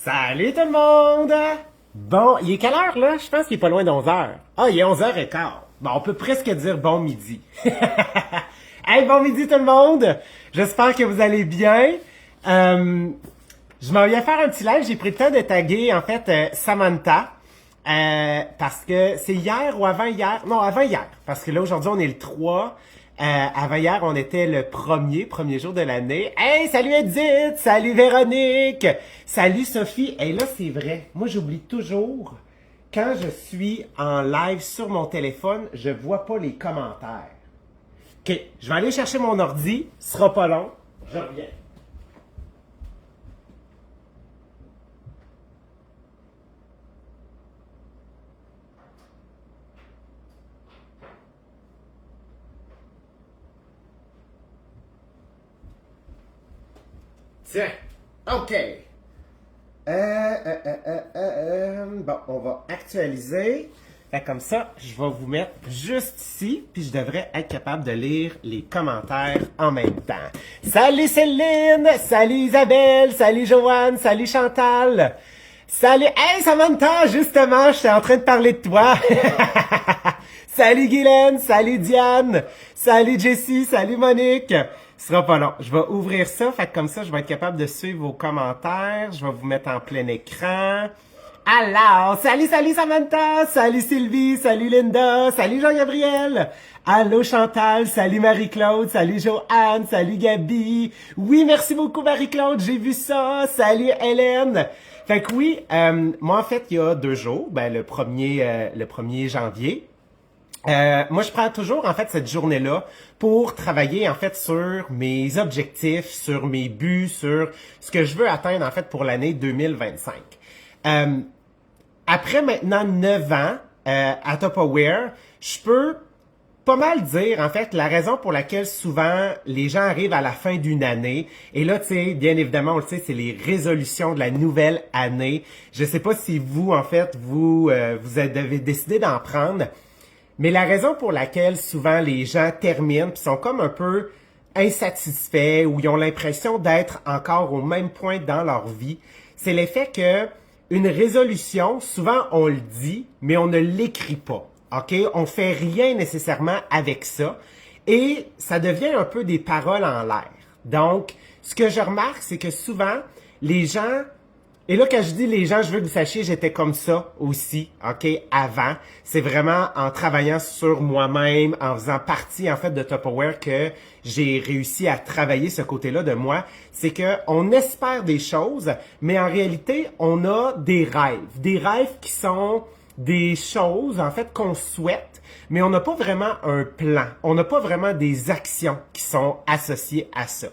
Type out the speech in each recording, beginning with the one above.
Salut tout le monde! Bon, il est quelle heure là? Je pense qu'il est pas loin d'11 heures. Ah, il est 11h15. Bon, on peut presque dire bon midi. Hey, bon midi tout le monde! J'espère que vous allez bien. Je m'en viens faire un petit live. J'ai pris le temps de taguer, en fait, Samantha. Parce que c'est hier ou avant-hier. Non, avant-hier. Parce que là, aujourd'hui, on est le 3. Avant-hier, on était le premier jour de l'année. Hey, salut Edith! Salut Véronique! Salut Sophie! Et là, c'est vrai. Moi, j'oublie toujours. Quand je suis en live sur mon téléphone, je vois pas les commentaires. OK, je vais aller chercher mon ordi. Ce sera pas long. Je reviens. Tiens, OK. Bon, on va actualiser. Fait comme ça, je vais vous mettre juste ici, puis je devrais être capable de lire les commentaires en même temps. Salut Céline! Salut Isabelle! Salut Joanne! Salut Chantal! Salut! Hey Samantha! Justement, j'étais en train de parler de toi! Salut Guylaine! Salut Diane! Salut Jessie! Salut Monique! Ce sera pas long. Je vais ouvrir ça, fait que comme ça, je vais être capable de suivre vos commentaires. Je vais vous mettre en plein écran. Alors, salut Samantha, salut Sylvie, salut Linda, salut Jean-Gabriel, allô Chantal, salut Marie-Claude, salut Joanne, salut Gabi. Oui, merci beaucoup Marie-Claude, j'ai vu ça. Salut Hélène. Fait que oui, moi en fait, il y a 2 jours, le 1er janvier, moi, je prends toujours, en fait, cette journée-là pour travailler, en fait, sur mes objectifs, sur mes buts, sur ce que je veux atteindre, en fait, pour l'année 2025. Après maintenant 9 ans à Tupperware, je peux pas mal dire, en fait, la raison pour laquelle souvent les gens arrivent à la fin d'une année, et là, tu sais, bien évidemment, on le sait, c'est les résolutions de la nouvelle année. Je sais pas si vous, en fait, vous avez décidé d'en prendre, mais la raison pour laquelle souvent les gens terminent puis sont comme un peu insatisfaits ou ils ont l'impression d'être encore au même point dans leur vie, c'est l'effet que une résolution, souvent on le dit, mais on ne l'écrit pas. OK? On fait rien nécessairement avec ça et ça devient un peu des paroles en l'air. Donc, ce que je remarque, c'est que souvent les gens. Et là, quand je dis les gens, je veux que vous sachiez, j'étais comme ça aussi, OK, avant. C'est vraiment en travaillant sur moi-même, en faisant partie, en fait, de Tupperware que j'ai réussi à travailler ce côté-là de moi. C'est que on espère des choses, mais en réalité, on a des rêves. Des rêves qui sont des choses, en fait, qu'on souhaite, mais on n'a pas vraiment un plan. On n'a pas vraiment des actions qui sont associées à ça.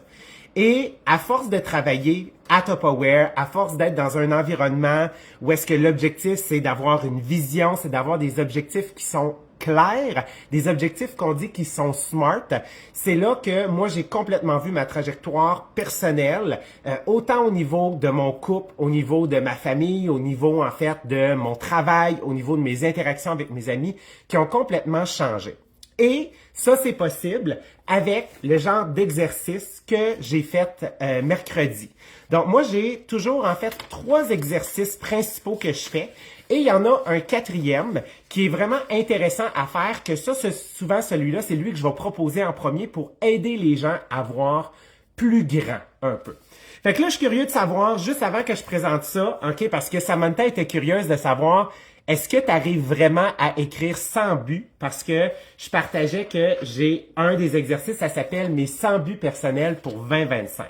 Et à force de travailler à Tupperware, à force d'être dans un environnement où est-ce que l'objectif, c'est d'avoir une vision, c'est d'avoir des objectifs qui sont clairs, des objectifs qu'on dit qui sont smart, c'est là que moi, j'ai complètement vu ma trajectoire personnelle, autant au niveau de mon couple, au niveau de ma famille, au niveau, en fait, de mon travail, au niveau de mes interactions avec mes amis, qui ont complètement changé. Et ça, c'est possible avec le genre d'exercice que j'ai fait mercredi. Donc, moi, j'ai toujours, en fait, 3 exercices principaux que je fais. Et il y en a un 4e qui est vraiment intéressant à faire, que ça, souvent, celui-là, c'est lui que je vais proposer en premier pour aider les gens à voir plus grand un peu. Fait que là, je suis curieux de savoir, juste avant que je présente ça, OK, parce que Samantha était curieuse de savoir est-ce que tu arrives vraiment à écrire 100 buts? Parce que je partageais que j'ai un des exercices, ça s'appelle mes 100 buts personnels pour 2025.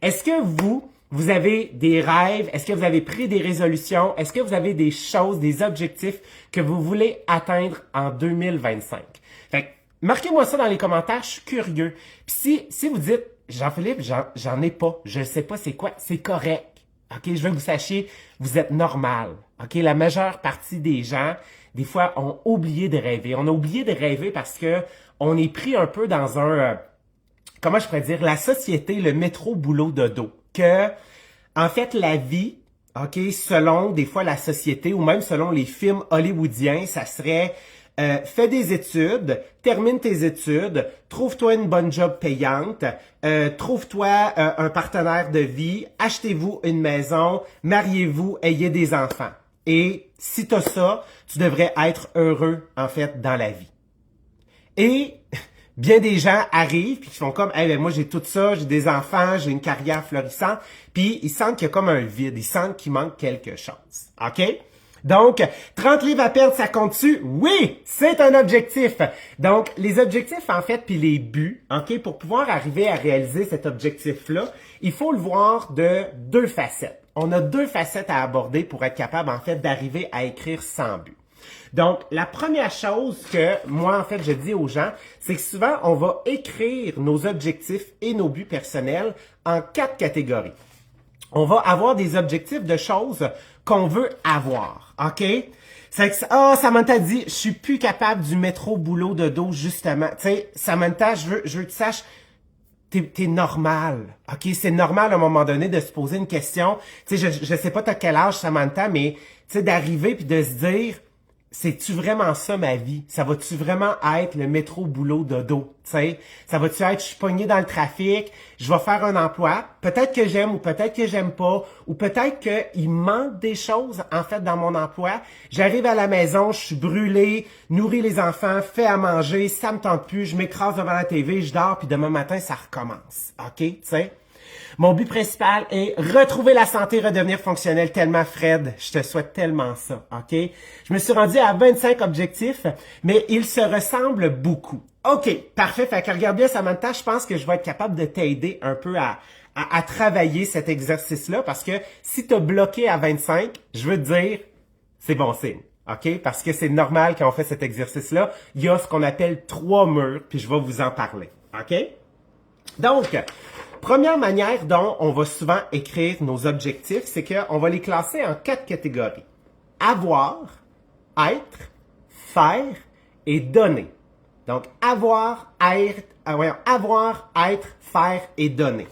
Est-ce que vous avez des rêves? Est-ce que vous avez pris des résolutions? Est-ce que vous avez des choses, des objectifs que vous voulez atteindre en 2025? Fait que, marquez-moi ça dans les commentaires, je suis curieux. Puis si vous dites, Jean-Philippe, j'en ai pas, je sais pas c'est quoi, c'est correct. OK, je veux que vous sachiez, vous êtes normal. OK, la majeure partie des gens, des fois, ont oublié de rêver. On a oublié de rêver parce que on est pris un peu dans un, comment je pourrais dire, la société, le métro boulot dodo. Que, en fait, la vie, OK, selon des fois la société ou même selon les films hollywoodiens, ça serait Fais des études, termine tes études, trouve-toi une bonne job payante, trouve-toi un partenaire de vie, achetez-vous une maison, mariez-vous, ayez des enfants. Et si tu as ça, tu devrais être heureux, en fait, dans la vie. Et bien des gens arrivent puis ils font comme hey, ben moi j'ai tout ça, j'ai des enfants, j'ai une carrière florissante, puis ils sentent qu'il y a comme un vide, ils sentent qu'il manque quelque chose. OK? Donc, 30 livres à perdre, ça compte-tu? Oui, c'est un objectif. Donc, les objectifs, en fait, puis les buts, OK, pour pouvoir arriver à réaliser cet objectif-là, il faut le voir de deux facettes. On a deux facettes à aborder pour être capable, en fait, d'arriver à écrire 100 buts. Donc, la première chose que moi, en fait, je dis aux gens, c'est que souvent, on va écrire nos objectifs et nos buts personnels en 4 catégories. On va avoir des objectifs de choses qu'on veut avoir, OK? C'est que, Samantha dit, je suis plus capable du métro boulot de dos, justement. Tu sais, Samantha, je veux que tu saches, t'es normal, OK? C'est normal à un moment donné de se poser une question. Tu sais, je sais pas t'as quel âge, Samantha, mais tu sais, d'arriver puis de se dire, c'est-tu vraiment ça ma vie? Ça va-tu vraiment être le métro boulot dodo? T'sais? Ça va-tu être je suis pogné dans le trafic, je vais faire un emploi, peut-être que j'aime ou peut-être que j'aime pas, ou peut-être qu'il manque des choses en fait dans mon emploi. J'arrive à la maison, je suis brûlé, nourris les enfants, fais à manger, ça me tente plus, je m'écrase devant la TV, je dors, puis demain matin, ça recommence. OK? T'sais? Mon but principal est retrouver la santé, redevenir fonctionnel. Tellement, Fred, je te souhaite tellement ça, OK? Je me suis rendu à 25 objectifs, mais ils se ressemblent beaucoup. OK, parfait. Fait que regarde bien, Samantha, je pense que je vais être capable de t'aider un peu à travailler cet exercice-là, parce que si tu as bloqué à 25, je veux te dire, c'est bon signe. OK? Parce que c'est normal quand on fait cet exercice-là. Il y a ce qu'on appelle 3 murs, puis je vais vous en parler. OK? Donc, première manière dont on va souvent écrire nos objectifs, c'est qu'on va les classer en 4 catégories. Avoir, être, faire et donner. Donc, avoir, être, faire et donner.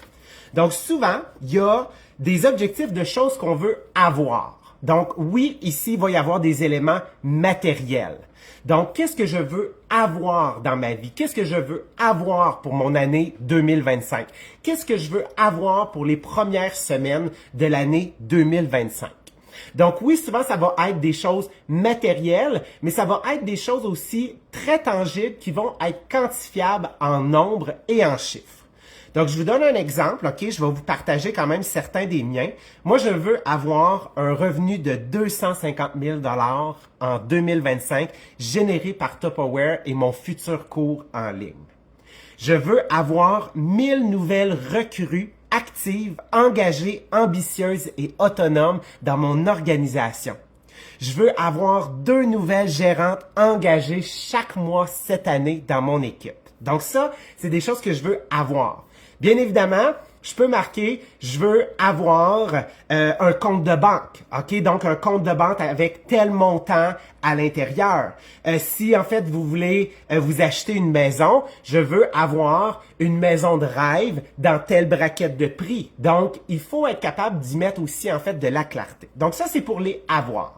Donc, souvent, il y a des objectifs de choses qu'on veut avoir. Donc, oui, ici, il va y avoir des éléments matériels. Donc, qu'est-ce que je veux avoir dans ma vie? Qu'est-ce que je veux avoir pour mon année 2025? Qu'est-ce que je veux avoir pour les premières semaines de l'année 2025? Donc oui, souvent, ça va être des choses matérielles, mais ça va être des choses aussi très tangibles qui vont être quantifiables en nombre et en chiffres. Donc, je vous donne un exemple, OK? Je vais vous partager quand même certains des miens. Moi, je veux avoir un revenu de 250 000 $ en 2025 généré par Tupperware et mon futur cours en ligne. Je veux avoir 1000 nouvelles recrues actives, engagées, ambitieuses et autonomes dans mon organisation. Je veux avoir 2 nouvelles gérantes engagées chaque mois cette année dans mon équipe. Donc ça, c'est des choses que je veux avoir. Bien évidemment, je peux marquer, je veux avoir un compte de banque, ok? Donc un compte de banque avec tel montant à l'intérieur. Si en fait vous voulez vous acheter une maison, je veux avoir une maison de rêve dans telle braquette de prix. Donc il faut être capable d'y mettre aussi en fait de la clarté. Donc ça c'est pour les avoir.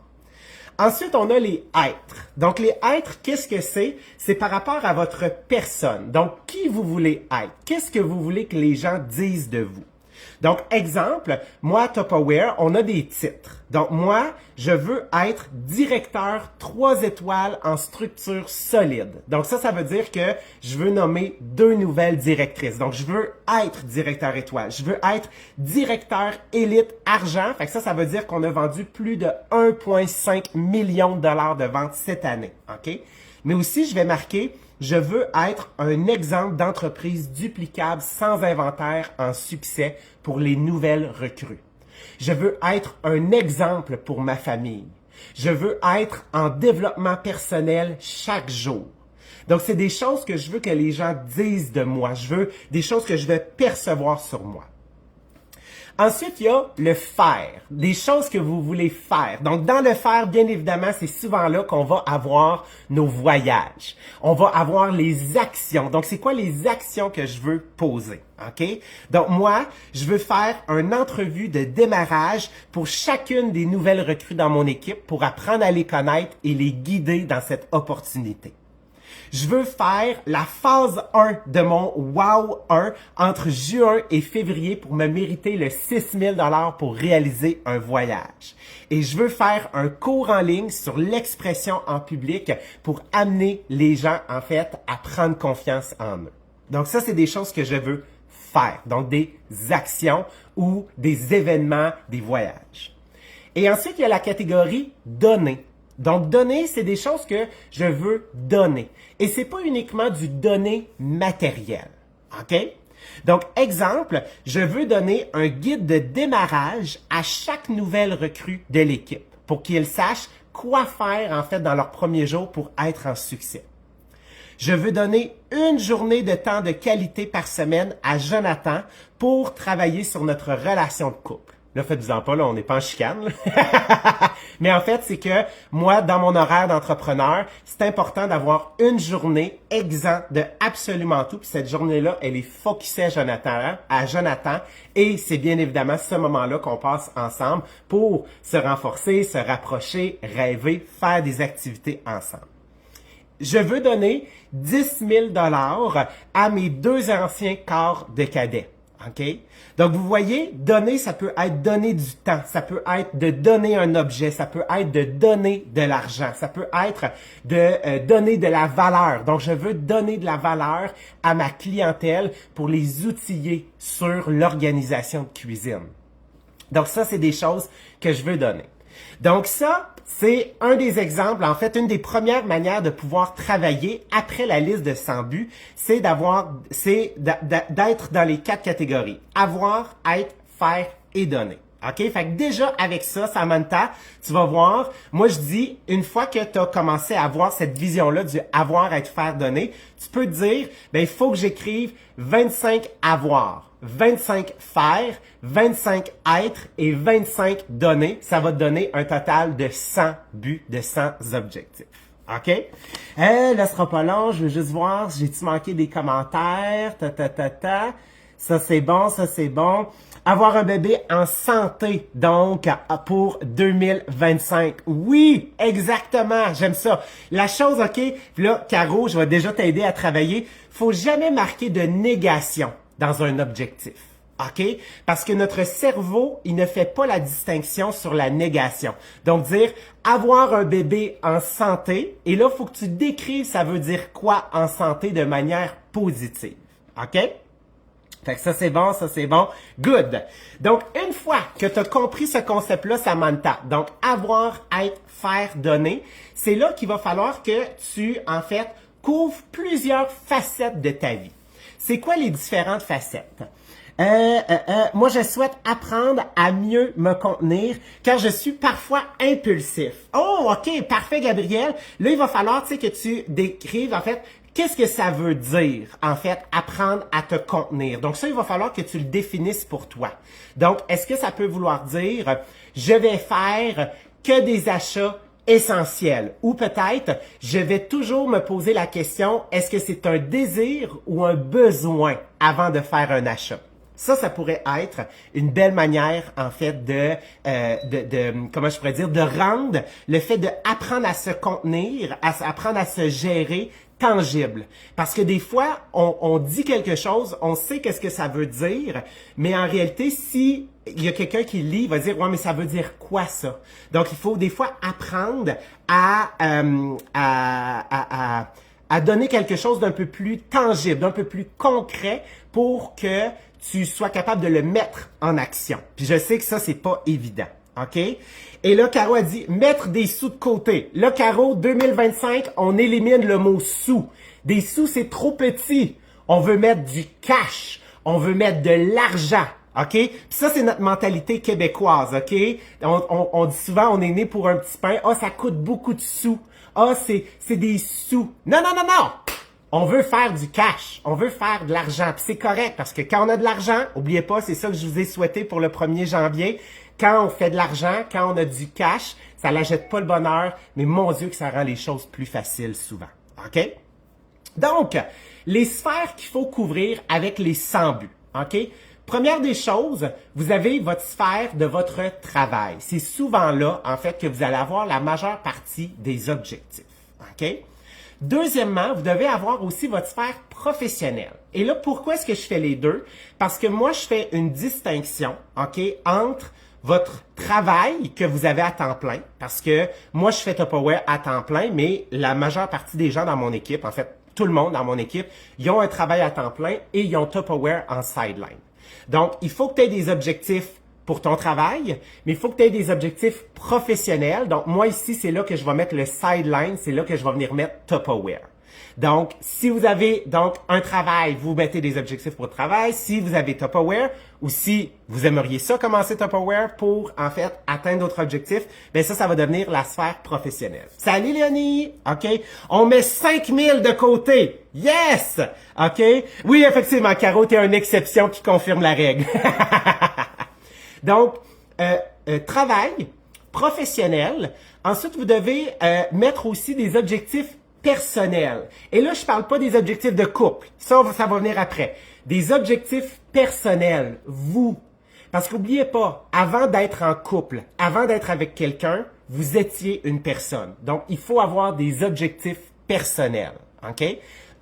Ensuite, on a les êtres. Donc, les êtres, qu'est-ce que c'est? C'est par rapport à votre personne. Donc, qui vous voulez être? Qu'est-ce que vous voulez que les gens disent de vous? Donc, exemple, moi, à Tupperware, on a des titres. Donc, moi, je veux être directeur 3 étoiles en structure solide. Donc, ça veut dire que je veux nommer 2 nouvelles directrices. Donc, je veux être directeur étoile. Je veux être directeur élite argent. Fait que ça veut dire qu'on a vendu plus de 1,5 million de dollars de ventes cette année. OK? Mais aussi, je vais marquer, je veux être un exemple d'entreprise duplicable sans inventaire en succès pour les nouvelles recrues. Je veux être un exemple pour ma famille. Je veux être en développement personnel chaque jour. Donc, c'est des choses que je veux que les gens disent de moi. Je veux des choses que je vais percevoir sur moi. Ensuite, il y a le faire, des choses que vous voulez faire. Donc, dans le faire, bien évidemment, c'est souvent là qu'on va avoir nos voyages. On va avoir les actions. Donc, c'est quoi les actions que je veux poser? OK? Donc, moi, je veux faire une entrevue de démarrage pour chacune des nouvelles recrues dans mon équipe pour apprendre à les connaître et les guider dans cette opportunité. Je veux faire la phase 1 de mon Wow 1 entre juin et février pour me mériter le 6 000 $ pour réaliser un voyage. Et je veux faire un cours en ligne sur l'expression en public pour amener les gens, en fait, à prendre confiance en eux. Donc ça, c'est des choses que je veux faire. Donc des actions ou des événements, des voyages. Et ensuite, il y a la catégorie donner. Donc, donner, c'est des choses que je veux donner. Et c'est pas uniquement du donner matériel. OK? Donc, exemple, je veux donner un guide de démarrage à chaque nouvelle recrue de l'équipe pour qu'ils sachent quoi faire, en fait, dans leur premier jour pour être en succès. Je veux donner une journée de temps de qualité par semaine à Jonathan pour travailler sur notre relation de couple. Là, faites-vous-en pas, là, on n'est pas en chicane. Mais en fait, c'est que moi, dans mon horaire d'entrepreneur, c'est important d'avoir une journée exempte de absolument tout. Puis cette journée-là, elle est focusée à Jonathan. Et c'est bien évidemment ce moment-là qu'on passe ensemble pour se renforcer, se rapprocher, rêver, faire des activités ensemble. Je veux donner 10 000 $ à mes 2 anciens corps de cadets. OK? Donc, vous voyez, donner, ça peut être donner du temps, ça peut être de donner un objet, ça peut être de donner de l'argent, ça peut être de donner de la valeur. Donc, je veux donner de la valeur à ma clientèle pour les outiller sur l'organisation de cuisine. Donc, ça, c'est des choses que je veux donner. Donc ça, c'est un des exemples, en fait, une des premières manières de pouvoir travailler après la liste de 100 buts, c'est d'être dans les 4 catégories. Avoir, être, faire et donner. OK? Fait que déjà, avec ça, Samantha, tu vas voir, moi je dis, une fois que tu as commencé à avoir cette vision-là du avoir, être, faire, donner, tu peux te dire, ben, il faut que j'écrive 25 avoir. 25 faire, 25 être et 25 donner. Ça va te donner un total de 100 buts, de 100 objectifs. OK? Là, ce sera pas long. Je veux juste voir. J'ai-tu manqué des commentaires? Ça, c'est bon. Ça, c'est bon. Avoir un bébé en santé, donc, pour 2025. Oui, exactement. J'aime ça. La chose, OK? Là, Caro, je vais déjà t'aider à travailler. Faut jamais marquer de négation dans un objectif. OK? Parce que notre cerveau, il ne fait pas la distinction sur la négation. Donc, dire avoir un bébé en santé, et là, il faut que tu décrives ça veut dire quoi en santé de manière positive. OK? Fait que ça, c'est bon, ça, c'est bon. Good. Donc, une fois que tu as compris ce concept-là, Samantha, donc avoir, être, faire, donner, c'est là qu'il va falloir que tu, en fait, couvres plusieurs facettes de ta vie. C'est quoi les différentes facettes? Moi, je souhaite apprendre à mieux me contenir car je suis parfois impulsif. Oh, OK, parfait, Gabriel. Là, il va falloir, que tu décrives, en fait, qu'est-ce que ça veut dire, en fait, apprendre à te contenir. Donc, ça, il va falloir que tu le définisses pour toi. Donc, est-ce que ça peut vouloir dire, je vais faire que des achats essentiel. Ou peut-être, je vais toujours me poser la question, est-ce que c'est un désir ou un besoin avant de faire un achat? Ça pourrait être une belle manière, en fait, comment je pourrais dire, de rendre le fait d'apprendre à se contenir, apprendre à se gérer tangible. Parce que des fois, on dit quelque chose, on sait qu'est-ce que ça veut dire, mais en réalité, si il y a quelqu'un qui lit, il va dire, ouais, mais ça veut dire quoi ça? Donc, il faut des fois apprendre à donner quelque chose d'un peu plus tangible, d'un peu plus concret pour que tu sois capable de le mettre en action. Puis je sais que ça, c'est pas évident. OK? Et là, Caro a dit, mettre des sous de côté. Là, Caro, 2025, on élimine le mot sous. Des sous, c'est trop petit. On veut mettre du cash. On veut mettre de l'argent. OK? Puis ça, c'est notre mentalité québécoise. OK? On dit souvent, on est né pour un petit pain. Ah, ça coûte beaucoup de sous. Ah, c'est des sous. Non, non, non, non! On veut faire du cash, on veut faire de l'argent. Puis c'est correct parce que quand on a de l'argent, oubliez pas, c'est ça que je vous ai souhaité pour le 1er janvier. Quand on fait de l'argent, quand on a du cash, ça n'achète pas le bonheur, mais mon Dieu que ça rend les choses plus faciles souvent. OK? Donc, les sphères qu'il faut couvrir avec les 100 buts. OK? Première des choses, vous avez votre sphère de votre travail. C'est souvent là, en fait, que vous allez avoir la majeure partie des objectifs. OK? Deuxièmement, vous devez avoir aussi votre sphère professionnelle. Et là, pourquoi est-ce que je fais les deux? Parce que moi, je fais une distinction, OK, entre votre travail que vous avez à temps plein, parce que moi, je fais Tupperware à temps plein, mais la majeure partie des gens dans mon équipe, en fait, tout le monde dans mon équipe, ils ont un travail à temps plein et ils ont Tupperware en sideline. Donc, il faut que tu aies des objectifs pour ton travail, mais il faut que tu aies des objectifs professionnels. Donc, moi ici, c'est là que je vais mettre le sideline, c'est là que je vais venir mettre Tupperware. Donc, si vous avez donc un travail, vous mettez des objectifs pour le travail. Si vous avez Tupperware ou si vous aimeriez ça commencer Tupperware pour, en fait, atteindre d'autres objectifs, bien ça va devenir la sphère professionnelle. Salut Léonie! OK? On met 5000 de côté. Yes! OK? Oui, effectivement, Caro, t'es une exception qui confirme la règle. Donc, travail professionnel. Ensuite, vous devez mettre aussi des objectifs personnels. Et là, je parle pas des objectifs de couple. Ça va venir après. Des objectifs personnels, vous. Parce qu'oubliez pas, avant d'être en couple, avant d'être avec quelqu'un, vous étiez une personne. Donc, il faut avoir des objectifs personnels. OK?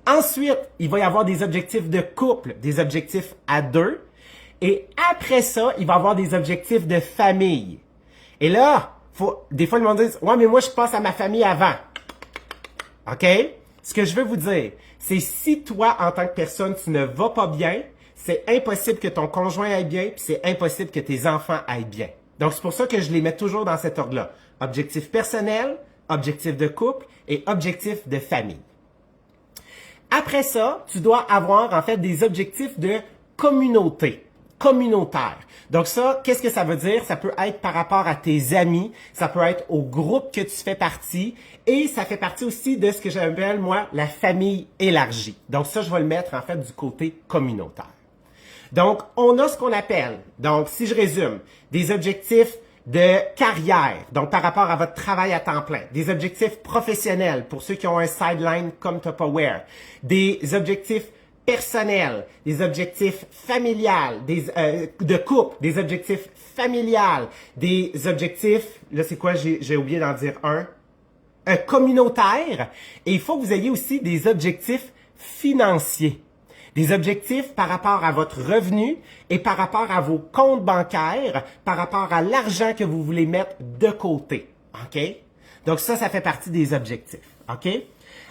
Ensuite, il va y avoir des objectifs de couple, des objectifs à deux. Et après ça, il va y avoir des objectifs de famille. Et là, des fois, le monde dit « Ouais, mais moi, je pense à ma famille avant. » OK? Ce que je veux vous dire, c'est si toi, en tant que personne, tu ne vas pas bien, c'est impossible que ton conjoint aille bien, puis c'est impossible que tes enfants aillent bien. Donc, c'est pour ça que je les mets toujours dans cet ordre-là. Objectif personnel, objectif de couple et objectif de famille. Après ça, tu dois avoir, en fait, des objectifs de communauté. Communautaire. Donc ça, qu'est-ce que ça veut dire? Ça peut être par rapport à tes amis, ça peut être au groupe que tu fais partie et ça fait partie aussi de ce que j'appelle, moi, la famille élargie. Donc ça, je vais le mettre en fait du côté communautaire. Donc, on a ce qu'on appelle, donc si je résume, des objectifs de carrière, donc par rapport à votre travail à temps plein, des objectifs professionnels pour ceux qui ont un sideline comme Tupperware, des objectifs personnels, des objectifs familiales, de couple, des objectifs familiales, des objectifs, là c'est quoi, j'ai oublié d'en dire un communautaire, et il faut que vous ayez aussi des objectifs financiers. Des objectifs par rapport à votre revenu et par rapport à vos comptes bancaires, par rapport à l'argent que vous voulez mettre de côté. OK? Donc ça fait partie des objectifs. OK?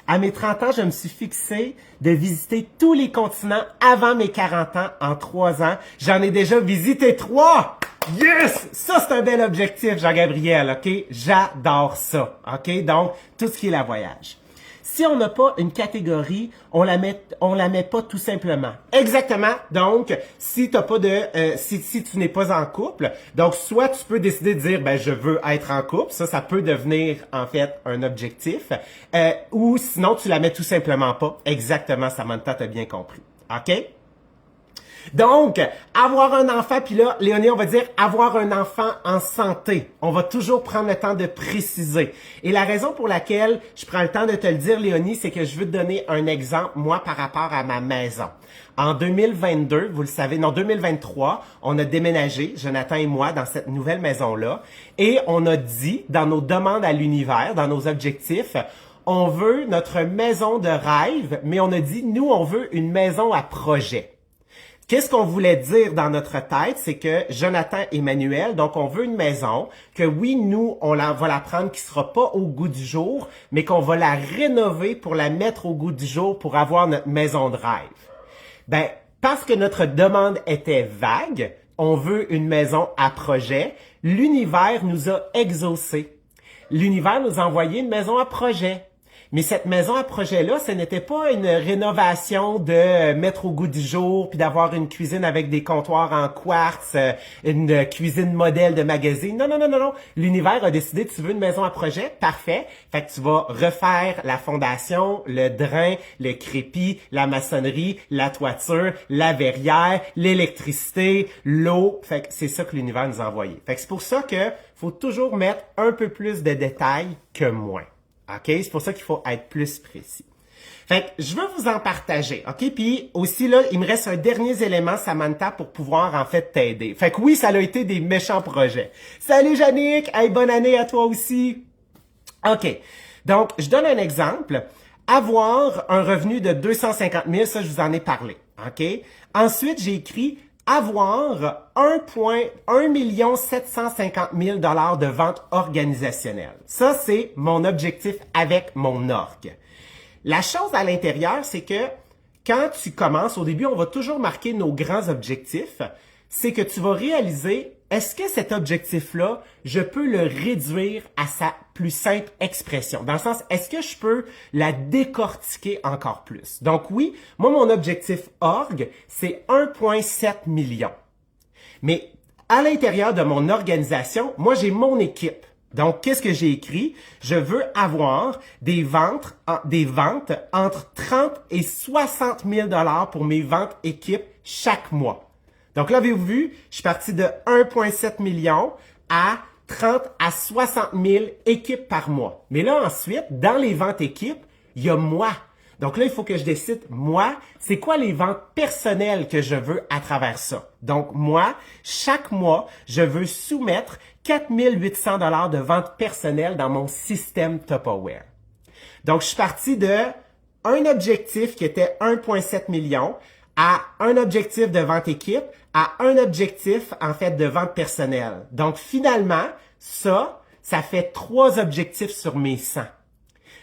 À mes 30 ans, je me suis fixé de visiter tous les continents avant mes 40 ans en 3 ans. J'en ai déjà visité 3! Yes! Ça, c'est un bel objectif, Jean-Gabriel, OK? J'adore ça, OK? Donc, tout ce qui est la voyage. Si on n'a pas une catégorie, on la met pas tout simplement. Exactement. Donc, si t'as pas de, si tu n'es pas en couple, donc soit tu peux décider de dire, ben je veux être en couple, ça peut devenir en fait un objectif, ou sinon tu la mets tout simplement pas. Exactement, Samantha, t'as bien compris. Ok? Donc, avoir un enfant, puis là, Léonie, on va dire avoir un enfant en santé. On va toujours prendre le temps de préciser. Et la raison pour laquelle je prends le temps de te le dire, Léonie, c'est que je veux te donner un exemple, moi, par rapport à ma maison. En 2022, vous le savez, non, 2023, on a déménagé, Jonathan et moi, dans cette nouvelle maison-là. Et on a dit, dans nos demandes à l'univers, dans nos objectifs, on veut notre maison de rêve, mais on a dit, nous, on veut une maison à projet. Qu'est-ce qu'on voulait dire dans notre tête, c'est que Jonathan et Manuel, donc on veut une maison, que oui, nous, va la prendre qui sera pas au goût du jour, mais qu'on va la rénover pour la mettre au goût du jour pour avoir notre maison de rêve. Ben, parce que notre demande était vague, on veut une maison à projet, l'univers nous a exaucés. L'univers nous a envoyé une maison à projet. Mais cette maison à projet-là, ce n'était pas une rénovation de mettre au goût du jour, puis d'avoir une cuisine avec des comptoirs en quartz, une cuisine modèle de magazine. Non, non, non, non, non. L'univers a décidé, tu veux une maison à projet? Parfait. Fait que tu vas refaire la fondation, le drain, le crépi, la maçonnerie, la toiture, la verrière, l'électricité, l'eau. Fait que c'est ça que l'univers nous a envoyé. Fait que c'est pour ça que faut toujours mettre un peu plus de détails que moins. OK? C'est pour ça qu'il faut être plus précis. Fait que je veux vous en partager, OK? Puis aussi, là, il me reste un dernier élément, Samantha, pour pouvoir, en fait, t'aider. Fait que oui, ça a été des méchants projets. Salut, Yannick! Hey, bonne année à toi aussi! OK. Donc, je donne un exemple. Avoir un revenu de 250 000, ça, je vous en ai parlé. OK? Ensuite, j'ai écrit avoir 1 750 000 de vente organisationnelle. Ça, c'est mon objectif avec mon org. La chose à l'intérieur, c'est que quand tu commences, au début, on va toujours marquer nos grands objectifs. C'est que tu vas réaliser, est-ce que cet objectif-là, je peux le réduire à sa plus simple expression? Dans le sens, est-ce que je peux la décortiquer encore plus? Donc oui, moi, mon objectif org, c'est 1,7 million. Mais à l'intérieur de mon organisation, moi, j'ai mon équipe. Donc, qu'est-ce que j'ai écrit? Je veux avoir des ventes entre 30 et 60 000 $ pour mes ventes équipes chaque mois. Donc là, avez-vous vu, je suis parti de 1,7 million à 30 à 60 000 équipes par mois. Mais là, ensuite, dans les ventes équipes, il y a moi. Donc là, il faut que je décide, moi, c'est quoi les ventes personnelles que je veux à travers ça? Donc moi, chaque mois, je veux soumettre 4 800 $ de ventes personnelles dans mon système Tupperware. Donc, je suis parti de un objectif qui était 1,7 million à un objectif de vente équipe à un objectif, en fait, de vente personnelle. Donc, finalement, ça fait 3 objectifs sur mes 100.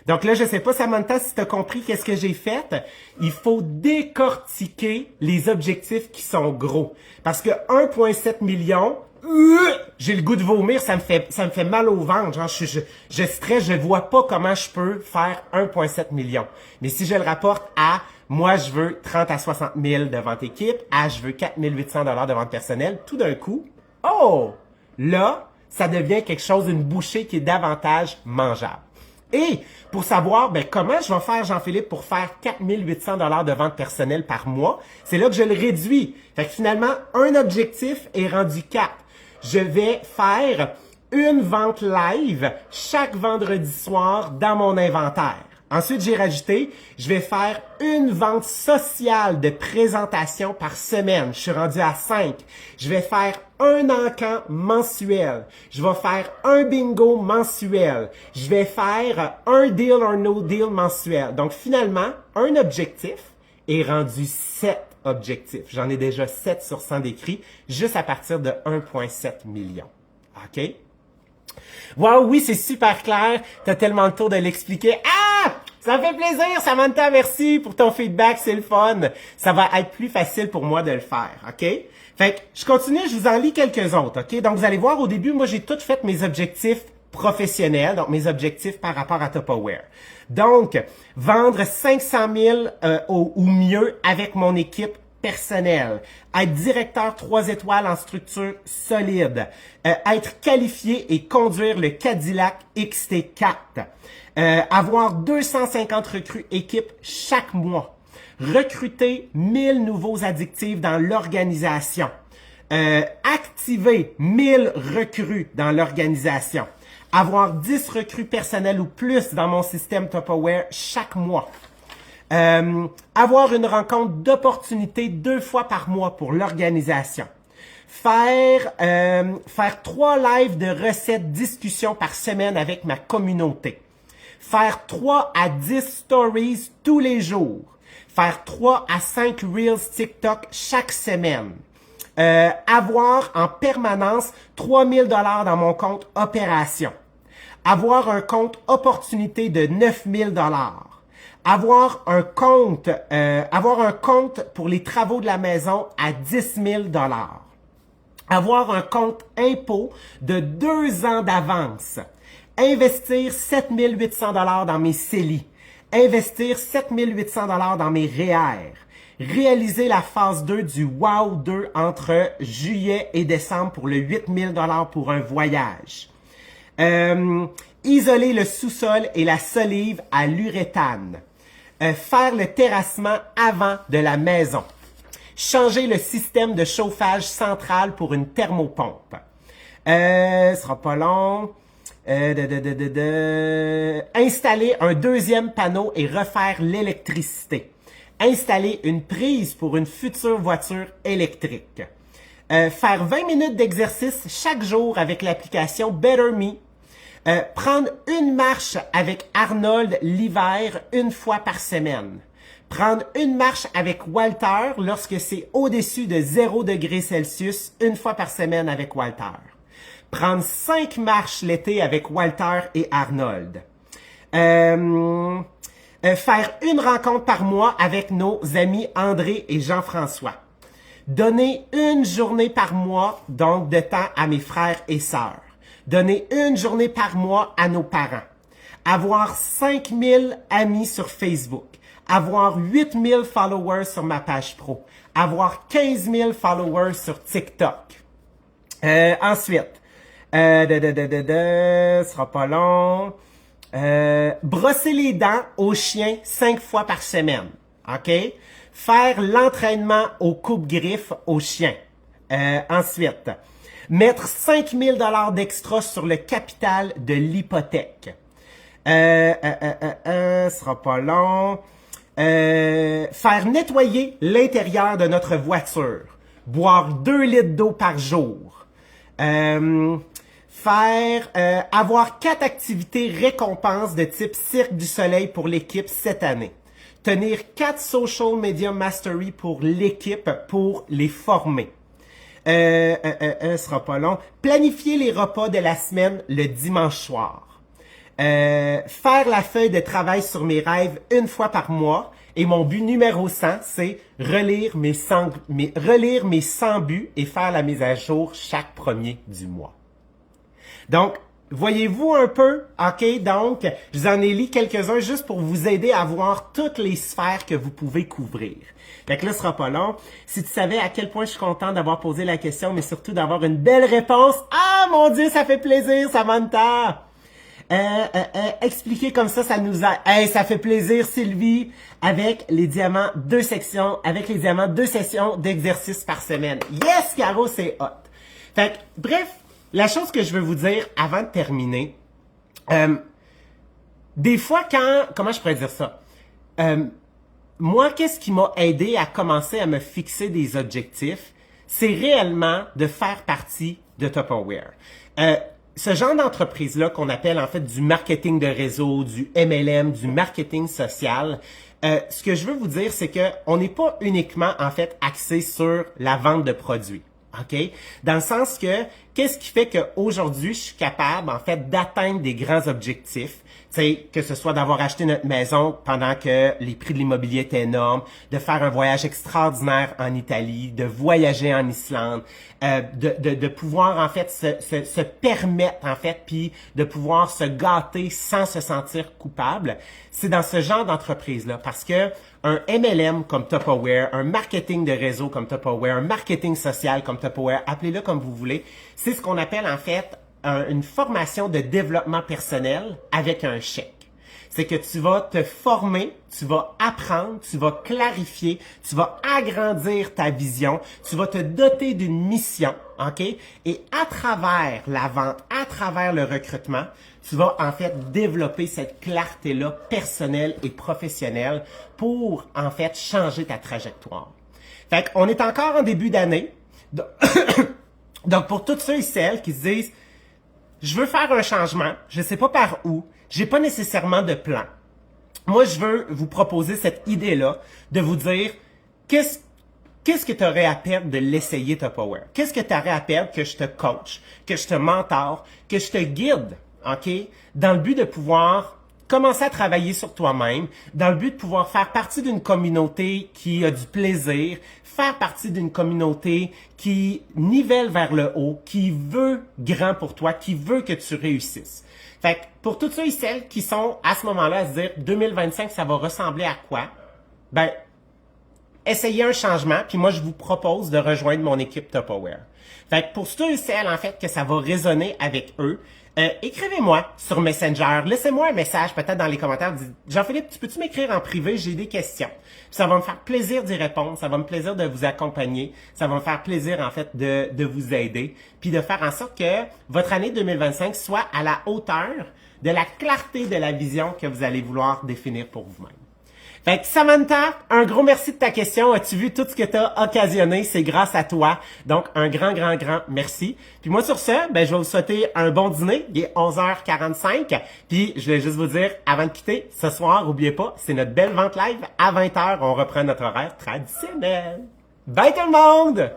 Donc là, je sais pas, Samantha, si tu as compris qu'est-ce que j'ai fait. Il faut décortiquer les objectifs qui sont gros. Parce que 1,7 million, j'ai le goût de vomir, ça me fait mal au ventre. Genre, je stresse, je vois pas comment je peux faire 1,7 million. Mais si je le rapporte à, moi, je veux 30 à 60 000 de vente équipe, à je veux 4 800 $ de vente personnelle, tout d'un coup, oh! Là, ça devient quelque chose, une bouchée qui est davantage mangeable. Et pour savoir comment je vais faire, Jean-Philippe, pour faire 4 800 $ de vente personnelle par mois, c'est là que je le réduis. Fait que finalement, un objectif est rendu 4. Je vais faire une vente live chaque vendredi soir dans mon inventaire. Ensuite, j'ai rajouté, je vais faire une vente sociale de présentation par semaine. Je suis rendu à 5. Je vais faire un encan mensuel. Je vais faire un bingo mensuel. Je vais faire un deal or no deal mensuel. Donc, finalement, un objectif est rendu 7 objectifs. J'en ai déjà 7 sur 100 décrits, juste à partir de 1,7 million. OK? Wow, oui, c'est super clair. T'as tellement le tour de l'expliquer. Ah! Ça me fait plaisir, Samantha, merci pour ton feedback, c'est le fun. Ça va être plus facile pour moi de le faire, OK? Fait que je continue, je vous en lis quelques autres, OK? Donc, vous allez voir, au début, moi, j'ai tout fait mes objectifs professionnels, donc mes objectifs par rapport à Tupperware. Donc, vendre 500 000 ou mieux avec mon équipe personnel, être directeur 3 étoiles en structure solide, être qualifié et conduire le Cadillac XT4, avoir 250 recrues équipe chaque mois, recruter 1000 nouveaux addictifs dans l'organisation, activer 1000 recrues dans l'organisation, avoir 10 recrues personnelles ou plus dans mon système Tupperware chaque mois, avoir une rencontre d'opportunité 2 fois par mois pour l'organisation. Faire 3 lives de recettes discussions par semaine avec ma communauté. Faire 3 à 10 stories tous les jours. Faire 3 à 5 Reels TikTok chaque semaine. Avoir en permanence 3000 $ dans mon compte opération. Avoir un compte opportunité de 9000 $. Avoir un compte pour les travaux de la maison à 10 000 $. Avoir un compte impôt de 2 ans d'avance. Investir 7 800 $ dans mes CELI. investir 7800 $ dans mes REER, réaliser la phase 2 du WOW 2 entre juillet et décembre pour le 8000 $ pour un voyage, isoler le sous-sol et la solive à l'uréthane, faire le terrassement avant de la maison, changer le système de chauffage central pour une thermopompe. Ce sera pas long. Installer un deuxième panneau et refaire l'électricité. Installer une prise pour une future voiture électrique. Faire 20 minutes d'exercice chaque jour avec l'application Better Me. Prendre une marche avec Arnold l'hiver une fois par semaine. Prendre une marche avec Walter lorsque c'est au-dessus de 0 degrés Celsius une fois par semaine avec Walter. Prendre 5 marches l'été avec Walter et Arnold. Faire une rencontre par mois avec nos amis André et Jean-François. Donner une journée par mois, donc de temps à mes frères et sœurs. Donner une journée par mois à nos parents. Avoir 5000 amis sur Facebook. Avoir 8000 followers sur ma page pro. Avoir 15 000 followers sur TikTok. Ensuite, ce sera pas long. Brosser les dents au chien 5 fois par semaine. OK? Faire l'entraînement au coupe-griffe au chien. Ensuite, mettre 5000 $ d'extra sur le capital de l'hypothèque. Sera pas long. Faire nettoyer l'intérieur de notre voiture. Boire 2 litres d'eau par jour. Avoir 4 activités récompenses de type Cirque du Soleil pour l'équipe cette année. Tenir 4 Social Media Mastery pour l'équipe pour les former. Sera pas long. Planifier les repas de la semaine le dimanche soir. Faire la feuille de travail sur mes rêves une fois par mois. Et mon but numéro 100, c'est relire mes 100 buts et faire la mise à jour chaque premier du mois. Donc, voyez-vous un peu, OK? Donc, je vous en ai lu quelques-uns juste pour vous aider à voir toutes les sphères que vous pouvez couvrir. Fait que là, ce sera pas long. Si tu savais à quel point je suis content d'avoir posé la question, mais surtout d'avoir une belle réponse. Ah, mon Dieu, ça fait plaisir, Samantha! Expliquer comme ça nous a... Hey, ça fait plaisir, Sylvie, avec les diamants 2 sessions d'exercice par semaine. Yes, Caro, c'est hot. Fait que, bref, la chose que je veux vous dire avant de terminer, des fois comment je pourrais dire ça? Moi, qu'est-ce qui m'a aidé à commencer à me fixer des objectifs? C'est réellement de faire partie de Tupperware. Ce genre d'entreprise-là qu'on appelle en fait du marketing de réseau, du MLM, du marketing social, ce que je veux vous dire, c'est que on n'est pas uniquement en fait axé sur la vente de produits. OK? Dans le sens que, qu'est-ce qui fait qu'aujourd'hui, je suis capable, en fait, d'atteindre des grands objectifs? Tu sais, que ce soit d'avoir acheté notre maison pendant que les prix de l'immobilier étaient énormes, de faire un voyage extraordinaire en Italie, de voyager en Islande, de pouvoir, en fait, se permettre, en fait, puis de pouvoir se gâter sans se sentir coupable. C'est dans ce genre d'entreprise-là. Parce que un MLM comme Tupperware, un marketing de réseau comme Tupperware, un marketing social comme Tupperware, appelez-le comme vous voulez, c'est ce qu'on appelle, en fait, une formation de développement personnel avec un chèque. C'est que tu vas te former, tu vas apprendre, tu vas clarifier, tu vas agrandir ta vision, tu vas te doter d'une mission, OK? Et à travers la vente, à travers le recrutement, tu vas en fait développer cette clarté-là personnelle et professionnelle pour en fait changer ta trajectoire. Fait qu'on est encore en début d'année. Donc pour tous ceux et celles qui se disent je veux faire un changement, je ne sais pas par où, j'ai pas nécessairement de plan. Moi, je veux vous proposer cette idée-là de vous dire qu'est-ce que tu aurais à perdre de l'essayer Tupperware? Qu'est-ce que tu aurais à perdre que je te coach, que je te mentore, que je te guide, OK? Dans le but de pouvoir commencer à travailler sur toi-même dans le but de pouvoir faire partie d'une communauté qui a du plaisir, faire partie d'une communauté qui nivelle vers le haut, qui veut grand pour toi, qui veut que tu réussisses. Fait que pour tous ceux et celles qui sont à ce moment-là à se dire 2025, ça va ressembler à quoi? Ben, essayez un changement, puis moi je vous propose de rejoindre mon équipe Top Aware. Fait que pour ceux et celles en fait que ça va résonner avec eux, écrivez-moi sur Messenger, laissez-moi un message peut-être dans les commentaires, dites Jean-Philippe, tu peux-tu m'écrire en privé, j'ai des questions. Ça va me faire plaisir d'y répondre, ça va me plaisir de vous accompagner, ça va me faire plaisir en fait de vous aider, puis de faire en sorte que votre année 2025 soit à la hauteur de la clarté de la vision que vous allez vouloir définir pour vous-même. Fait que Samantha, un gros merci de ta question. As-tu vu tout ce que tu as occasionné? C'est grâce à toi. Donc, un grand merci. Puis moi, sur ce, ben, je vais vous souhaiter un bon dîner. Il est 11h45. Puis, je vais juste vous dire, avant de quitter, ce soir, n'oubliez pas, c'est notre belle vente live. À 20h, on reprend notre horaire traditionnel. Bye tout le monde!